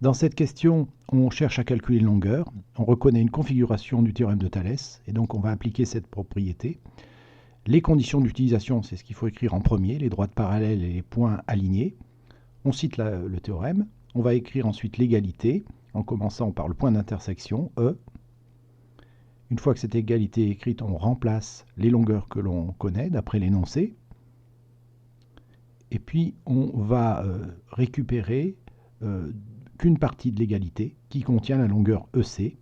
Dans cette question, on cherche à calculer une longueur. On reconnaît une configuration du théorème de Thalès, et donc on va appliquer cette propriété. Les conditions d'utilisation, c'est ce qu'il faut écrire en premier, les droites parallèles et les points alignés. On cite le théorème. On va écrire ensuite l'égalité, en commençant par le point d'intersection, E. Une fois que cette égalité est écrite, on remplace les longueurs que l'on connaît d'après l'énoncé. Et puis, on va récupérer qu'une partie de l'égalité qui contient la longueur EC,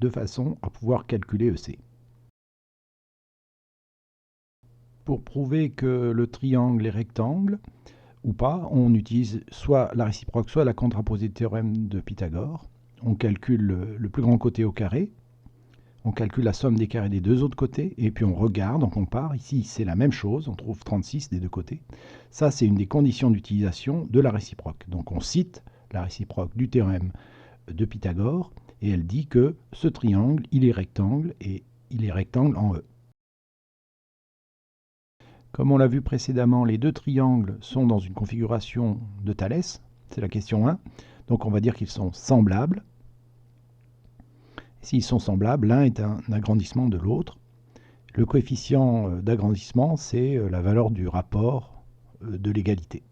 de façon à pouvoir calculer EC. Pour prouver que le triangle est rectangle ou pas, on utilise soit la réciproque, soit la contraposée du théorème de Pythagore. On calcule le plus grand côté au carré, on calcule la somme des carrés des deux autres côtés, et puis on regarde, on compare. Ici, c'est la même chose, on trouve 36 des deux côtés. Ça, c'est une des conditions d'utilisation de la réciproque. Donc on cite la réciproque du théorème de Pythagore, et elle dit que ce triangle, il est rectangle, et il est rectangle en E. Comme on l'a vu précédemment, les deux triangles sont dans une configuration de Thalès, c'est la question 1, donc on va dire qu'ils sont semblables. S'ils sont semblables, l'un est un agrandissement de l'autre. Le coefficient d'agrandissement, c'est la valeur du rapport de l'égalité.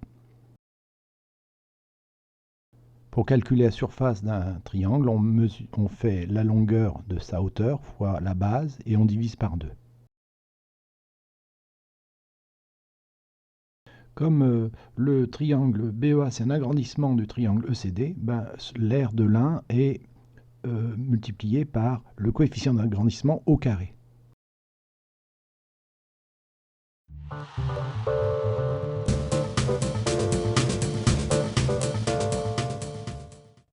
Pour calculer la surface d'un triangle, on fait la longueur de sa hauteur fois la base et on divise par 2. Comme le triangle BEA, c'est un agrandissement du triangle ECD, l'aire de l'un est multiplié par le coefficient d'agrandissement au carré.